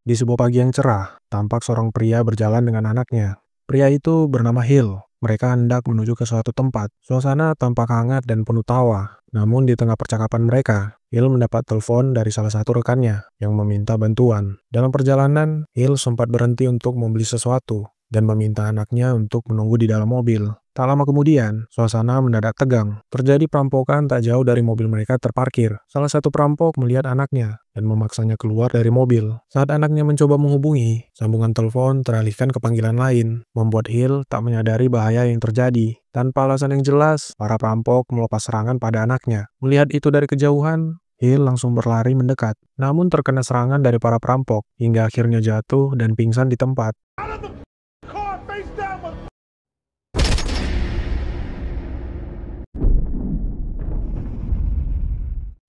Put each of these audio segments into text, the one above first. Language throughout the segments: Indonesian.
Di sebuah pagi yang cerah, tampak seorang pria berjalan dengan anaknya. Pria itu bernama Hill. Mereka hendak menuju ke suatu tempat. Suasana tampak hangat dan penuh tawa. Namun di tengah percakapan mereka, Hill mendapat telepon dari salah satu rekannya yang meminta bantuan. Dalam perjalanan, Hill sempat berhenti untuk membeli sesuatu dan meminta anaknya untuk menunggu di dalam mobil. Tak lama kemudian, suasana mendadak tegang. Terjadi perampokan tak jauh dari mobil mereka terparkir. Salah satu perampok melihat anaknya dan memaksanya keluar dari mobil. Saat anaknya mencoba menghubungi, sambungan telepon teralihkan ke panggilan lain, membuat Hill tak menyadari bahaya yang terjadi. Tanpa alasan yang jelas, para perampok melepas serangan pada anaknya. Melihat itu dari kejauhan, Hill langsung berlari mendekat. Namun terkena serangan dari para perampok, hingga akhirnya jatuh dan pingsan di tempat.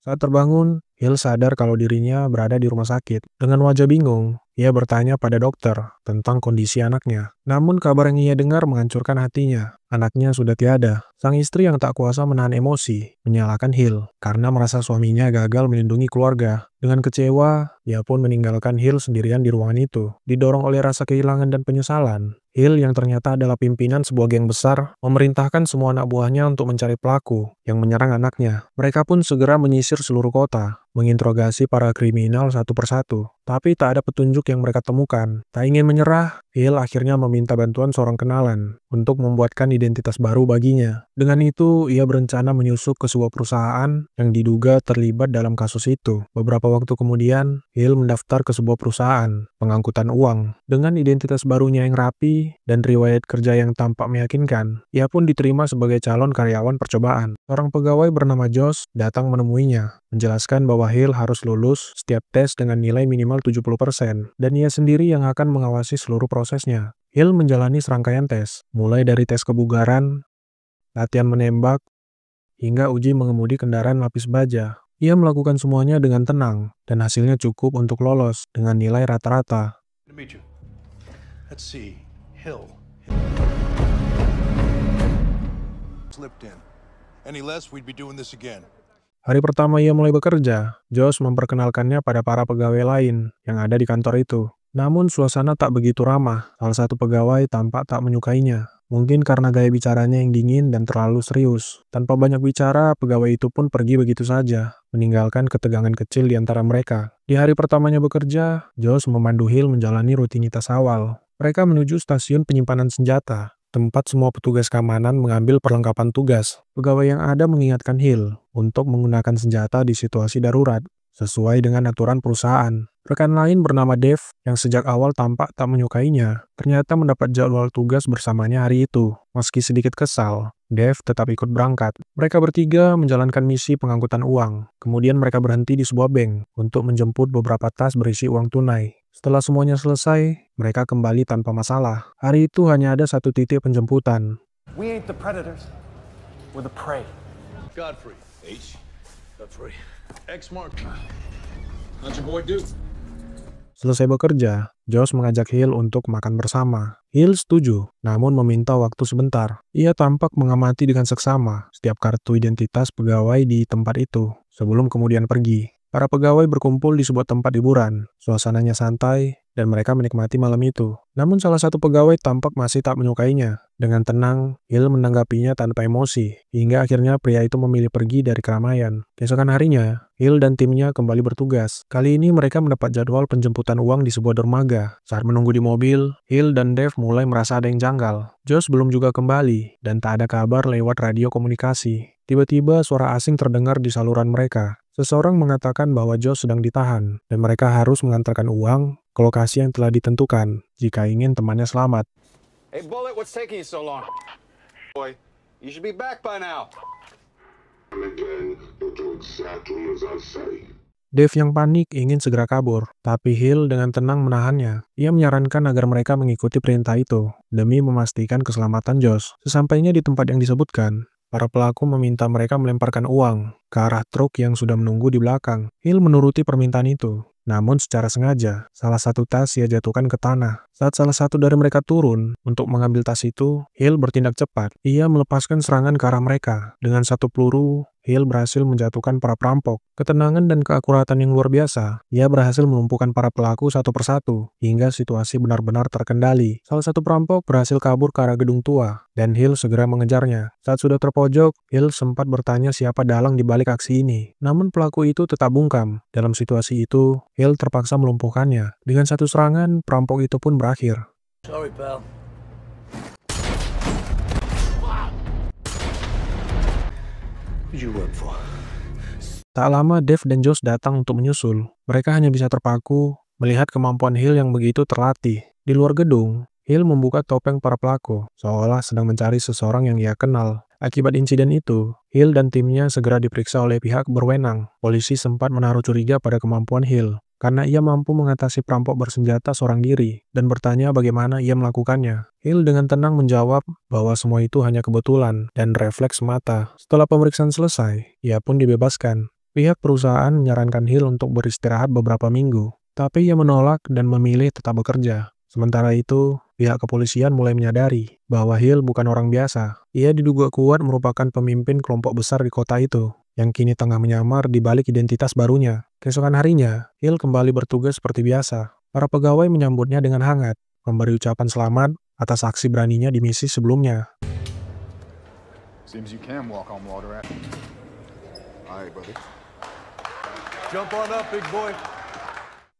Saat terbangun, Hill sadar kalau dirinya berada di rumah sakit. Dengan wajah bingung, ia bertanya pada dokter tentang kondisi anaknya. Namun kabar yang ia dengar menghancurkan hatinya. Anaknya sudah tiada. Sang istri yang tak kuasa menahan emosi, menyalahkan Hill karena merasa suaminya gagal melindungi keluarga. Dengan kecewa, ia pun meninggalkan Hill sendirian di ruangan itu. Didorong oleh rasa kehilangan dan penyesalan, Hill yang ternyata adalah pimpinan sebuah geng besar, memerintahkan semua anak buahnya untuk mencari pelaku yang menyerang anaknya. Mereka pun segera menyisir seluruh kota, menginterogasi para kriminal satu persatu. Tapi tak ada petunjuk yang mereka temukan. Tak ingin menyerah, Hill akhirnya meminta bantuan seorang kenalan untuk membuatkan identitas baru baginya. Dengan itu, ia berencana menyusup ke sebuah perusahaan yang diduga terlibat dalam kasus itu. Beberapa waktu kemudian, Hill mendaftar ke sebuah perusahaan pengangkutan uang. Dengan identitas barunya yang rapi dan riwayat kerja yang tampak meyakinkan, ia pun diterima sebagai calon karyawan percobaan. Seorang pegawai bernama Josh datang menemuinya, menjelaskan bahwa Hill harus lulus setiap tes dengan nilai minimal 70%, dan ia sendiri yang akan mengawasi seluruh prosesnya. Hill menjalani serangkaian tes, mulai dari tes kebugaran, latihan menembak, hingga uji mengemudi kendaraan lapis baja. Ia melakukan semuanya dengan tenang, dan hasilnya cukup untuk lolos dengan nilai rata-rata. Let's see, Hill. Slipped in. Any less, we'd be doing this again. Hari pertama ia mulai bekerja, Josh memperkenalkannya pada para pegawai lain yang ada di kantor itu. Namun suasana tak begitu ramah. Salah satu pegawai tampak tak menyukainya. Mungkin karena gaya bicaranya yang dingin dan terlalu serius. Tanpa banyak bicara, pegawai itu pun pergi begitu saja, meninggalkan ketegangan kecil di antara mereka. Di hari pertamanya bekerja, Josh memandu Hill menjalani rutinitas awal. Mereka menuju stasiun penyimpanan senjata, tempat semua petugas keamanan mengambil perlengkapan tugas. Pegawai yang ada mengingatkan Hill untuk menggunakan senjata di situasi darurat, sesuai dengan aturan perusahaan. Rekan lain bernama Dave, yang sejak awal tampak tak menyukainya, ternyata mendapat jadwal tugas bersamanya hari itu. Meski sedikit kesal, Dave tetap ikut berangkat. Mereka bertiga menjalankan misi pengangkutan uang. Kemudian mereka berhenti di sebuah bank untuk menjemput beberapa tas berisi uang tunai. Setelah semuanya selesai, mereka kembali tanpa masalah. Hari itu hanya ada satu titik penjemputan. We ain't the predators, we're the prey. Godfrey. H. Godfrey. X mark. How's your boy do? Selesai bekerja, Josh mengajak Hill untuk makan bersama. Hill setuju, namun meminta waktu sebentar. Ia tampak mengamati dengan seksama setiap kartu identitas pegawai di tempat itu, sebelum kemudian pergi. Para pegawai berkumpul di sebuah tempat hiburan. Suasananya santai, dan mereka menikmati malam itu. Namun salah satu pegawai tampak masih tak menyukainya. Dengan tenang, Hill menanggapinya tanpa emosi, hingga akhirnya pria itu memilih pergi dari keramaian. Keesokan harinya, Hill dan timnya kembali bertugas. Kali ini mereka mendapat jadwal penjemputan uang di sebuah dermaga. Saat menunggu di mobil, Hill dan Dave mulai merasa ada yang janggal. Josh belum juga kembali, dan tak ada kabar lewat radio komunikasi. Tiba-tiba suara asing terdengar di saluran mereka. Seseorang mengatakan bahwa Josh sedang ditahan, dan mereka harus mengantarkan uang ke lokasi yang telah ditentukan jika ingin temannya selamat. Hey, Bullet, what's taking you so long? Boy, you should be back by now. Again, you'll do exactly as I say. Dave yang panik ingin segera kabur, tapi Hill dengan tenang menahannya. Ia menyarankan agar mereka mengikuti perintah itu, demi memastikan keselamatan Josh. Sesampainya di tempat yang disebutkan, para pelaku meminta mereka melemparkan uang ke arah truk yang sudah menunggu di belakang. Hill menuruti permintaan itu. Namun secara sengaja, salah satu tas ia jatuhkan ke tanah. Saat salah satu dari mereka turun untuk mengambil tas itu, Hill bertindak cepat. Ia melepaskan serangan ke arah mereka. Dengan satu peluru, Hill berhasil menjatuhkan para perampok. Ketenangan dan keakuratan yang luar biasa, ia berhasil melumpuhkan para pelaku satu persatu, hingga situasi benar-benar terkendali. Salah satu perampok berhasil kabur ke arah gedung tua, dan Hill segera mengejarnya. Saat sudah terpojok, Hill sempat bertanya siapa dalang di balik aksi ini. Namun pelaku itu tetap bungkam. Dalam situasi itu, Hill terpaksa melumpuhkannya. Dengan satu serangan, perampok itu pun berakhir. Sorry, pal. Who'd you work for? Tak lama, Dave dan Josh datang untuk menyusul. Mereka hanya bisa terpaku melihat kemampuan Hill yang begitu terlatih. Di luar gedung, Hill membuka topeng para pelaku, seolah sedang mencari seseorang yang ia kenal. Akibat insiden itu, Hill dan timnya segera diperiksa oleh pihak berwenang. Polisi sempat menaruh curiga pada kemampuan Hill, karena ia mampu mengatasi perampok bersenjata seorang diri, dan bertanya bagaimana ia melakukannya. Hill dengan tenang menjawab bahwa semua itu hanya kebetulan dan refleks mata. Setelah pemeriksaan selesai, ia pun dibebaskan. Pihak perusahaan menyarankan Hill untuk beristirahat beberapa minggu, tapi ia menolak dan memilih tetap bekerja. Sementara itu, pihak kepolisian mulai menyadari bahwa Hill bukan orang biasa. Ia diduga kuat merupakan pemimpin kelompok besar di kota itu, yang kini tengah menyamar di balik identitas barunya. Keesokan harinya, Hill kembali bertugas seperti biasa. Para pegawai menyambutnya dengan hangat, memberi ucapan selamat atas aksi beraninya di misi sebelumnya. Seems you can walk on water. Aye, buddy. Jump on up, big boy.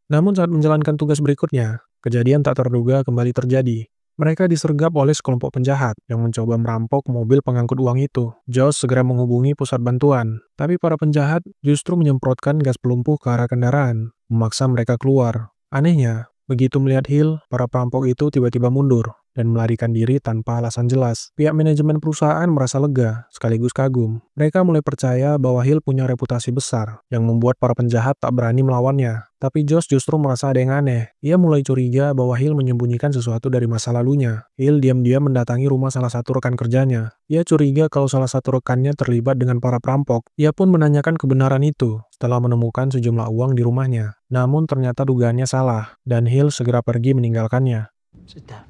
Namun saat menjalankan tugas berikutnya, kejadian tak terduga kembali terjadi. Mereka disergap oleh sekelompok penjahat yang mencoba merampok mobil pengangkut uang itu. Josh segera menghubungi pusat bantuan, tapi para penjahat justru menyemprotkan gas pelumpuh ke arah kendaraan, memaksa mereka keluar. Anehnya, begitu melihat Hill, para perampok itu tiba-tiba mundur dan melarikan diri tanpa alasan jelas. Pihak manajemen perusahaan merasa lega, sekaligus kagum. Mereka mulai percaya bahwa Hill punya reputasi besar, yang membuat para penjahat tak berani melawannya. Tapi Josh justru merasa ada yang aneh. Ia mulai curiga bahwa Hill menyembunyikan sesuatu dari masa lalunya. Hill diam-diam mendatangi rumah salah satu rekan kerjanya. Ia curiga kalau salah satu rekannya terlibat dengan para perampok. Ia pun menanyakan kebenaran itu setelah menemukan sejumlah uang di rumahnya. Namun ternyata dugaannya salah, dan Hill segera pergi meninggalkannya. Sit down.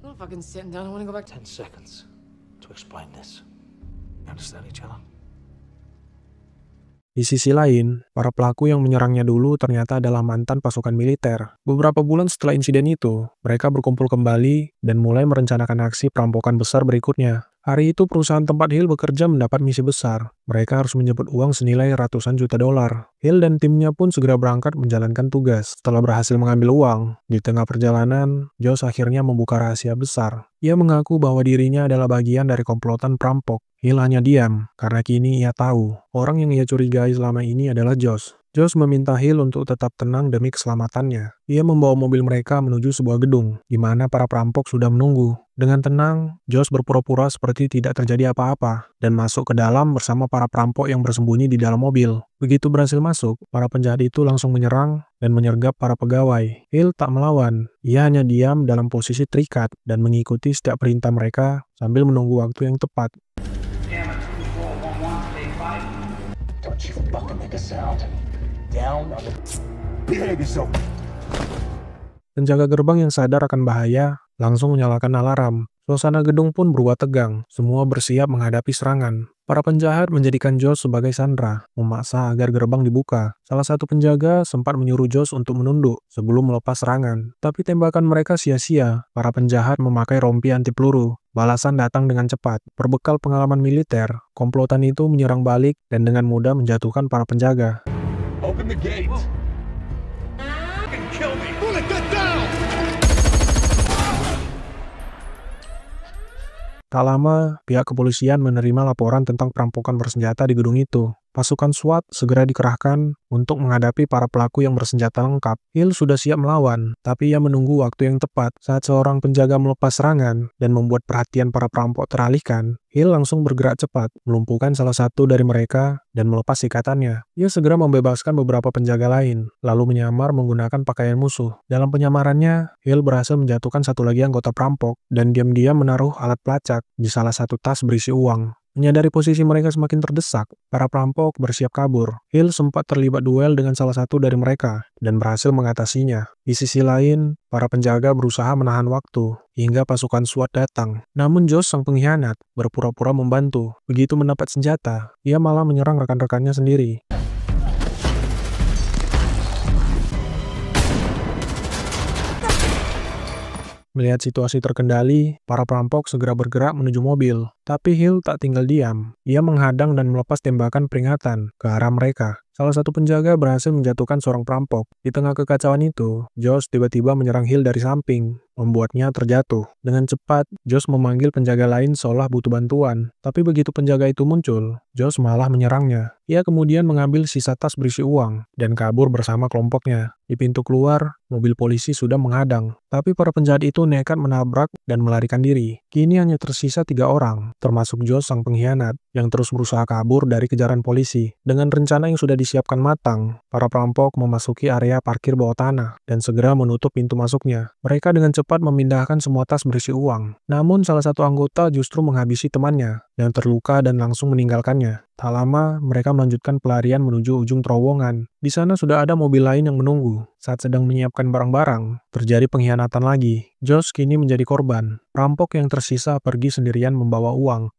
I'm not fucking sitting down. I want to go back. 10 seconds to explain this. You understand each other? Di sisi lain, para pelaku yang menyerangnya dulu ternyata adalah mantan pasukan militer. Beberapa bulan setelah insiden itu, mereka berkumpul kembali dan mulai merencanakan aksi perampokan besar berikutnya. Hari itu perusahaan tempat Hill bekerja mendapat misi besar. Mereka harus menjemput uang senilai ratusan juta dolar. Hill dan timnya pun segera berangkat menjalankan tugas. Setelah berhasil mengambil uang, di tengah perjalanan, Josh akhirnya membuka rahasia besar. Ia mengaku bahwa dirinya adalah bagian dari komplotan perampok. Hill hanya diam, karena kini ia tahu orang yang ia curigai selama ini adalah Josh. Josh meminta Hill untuk tetap tenang demi keselamatannya. Ia membawa mobil mereka menuju sebuah gedung, di mana para perampok sudah menunggu. Dengan tenang, Josh berpura-pura seperti tidak terjadi apa-apa, dan masuk ke dalam bersama para perampok yang bersembunyi di dalam mobil. Begitu berhasil masuk, para penjahat itu langsung menyerang dan menyergap para pegawai. Hill tak melawan, ia hanya diam dalam posisi terikat dan mengikuti setiap perintah mereka sambil menunggu waktu yang tepat. Don't you fucking make a sound. Down on the... Behave yourself. Penjaga gerbang yang sadar akan bahaya langsung menyalakan alarm. Suasana gedung pun berubah tegang. Semua bersiap menghadapi serangan. Para penjahat menjadikan Josh sebagai sandera, memaksa agar gerbang dibuka. Salah satu penjaga sempat menyuruh Josh untuk menunduk sebelum melepas serangan. Tapi tembakan mereka sia-sia. Para penjahat memakai rompi anti peluru. Balasan datang dengan cepat. Berbekal pengalaman militer, komplotan itu menyerang balik dan dengan mudah menjatuhkan para penjaga. Open the gate. Kill me. Bullet, get down. Tak lama, pihak kepolisian menerima laporan tentang perampokan bersenjata di gedung itu. Pasukan SWAT segera dikerahkan untuk menghadapi para pelaku yang bersenjata lengkap. Hill sudah siap melawan, tapi ia menunggu waktu yang tepat. Saat seorang penjaga melepas serangan dan membuat perhatian para perampok teralihkan, Hill langsung bergerak cepat, melumpuhkan salah satu dari mereka dan melepas ikatannya. Ia segera membebaskan beberapa penjaga lain, lalu menyamar menggunakan pakaian musuh. Dalam penyamarannya, Hill berhasil menjatuhkan satu lagi anggota perampok dan diam-diam menaruh alat pelacak di salah satu tas berisi uang. Menyadari posisi mereka semakin terdesak, para perampok bersiap kabur. Hill sempat terlibat duel dengan salah satu dari mereka dan berhasil mengatasinya. Di sisi lain, para penjaga berusaha menahan waktu hingga pasukan SWAT datang. Namun Josh, sang pengkhianat, berpura-pura membantu. Begitu mendapat senjata, ia malah menyerang rekan-rekannya sendiri. Melihat situasi terkendali, para perampok segera bergerak menuju mobil. Tapi Hill tak tinggal diam. Ia menghadang dan melepas tembakan peringatan ke arah mereka. Salah satu penjaga berhasil menjatuhkan seorang perampok. Di tengah kekacauan itu, Josh tiba-tiba menyerang Hill dari samping, membuatnya terjatuh. Dengan cepat, Josh memanggil penjaga lain seolah butuh bantuan. Tapi begitu penjaga itu muncul, Josh malah menyerangnya. Ia kemudian mengambil sisa tas berisi uang dan kabur bersama kelompoknya. Di pintu keluar, mobil polisi sudah menghadang. Tapi para penjahat itu nekat menabrak dan melarikan diri. Kini hanya tersisa 3 orang, termasuk Josh, sang pengkhianat, yang terus berusaha kabur dari kejaran polisi. Dengan rencana yang sudah disiapkan matang, para perampok memasuki area parkir bawah tanah dan segera menutup pintu masuknya. Mereka dengan cepat memindahkan semua tas berisi uang. Namun salah satu anggota justru menghabisi temannya yang terluka dan langsung meninggalkannya. Tak lama, mereka melanjutkan pelarian menuju ujung terowongan. Di sana sudah ada mobil lain yang menunggu. Saat sedang menyiapkan barang-barang, terjadi pengkhianatan lagi. Josh kini menjadi korban. Perampok yang tersisa pergi sendirian membawa uang.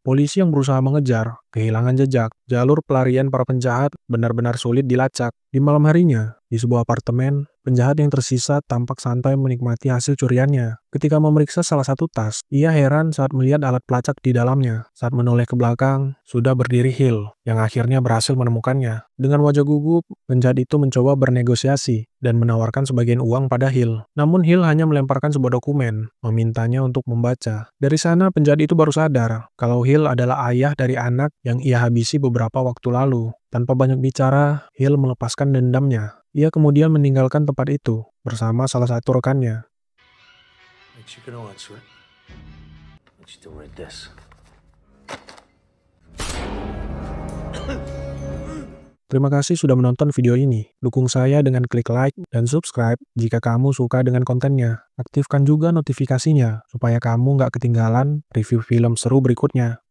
Polisi yang berusaha mengejar, kehilangan jejak. Jalur pelarian para penjahat benar-benar sulit dilacak. Di malam harinya, di sebuah apartemen, penjahat yang tersisa tampak santai menikmati hasil curiannya. Ketika memeriksa salah satu tas, ia heran saat melihat alat pelacak di dalamnya. Saat menoleh ke belakang, sudah berdiri Hill, yang akhirnya berhasil menemukannya. Dengan wajah gugup, penjahat itu mencoba bernegosiasi dan menawarkan sebagian uang pada Hill. Namun Hill hanya melemparkan sebuah dokumen, memintanya untuk membaca. Dari sana, penjahat itu baru sadar kalau Hill adalah ayah dari anak yang ia habisi beberapa waktu lalu. Tanpa banyak bicara, Hill melepaskan dendamnya. Ia kemudian meninggalkan tempat itu bersama salah satu rekannya. Terima kasih sudah menonton video ini. Dukung saya dengan klik like dan subscribe jika kamu suka dengan kontennya. Aktifkan juga notifikasinya supaya kamu nggak ketinggalan review film seru berikutnya.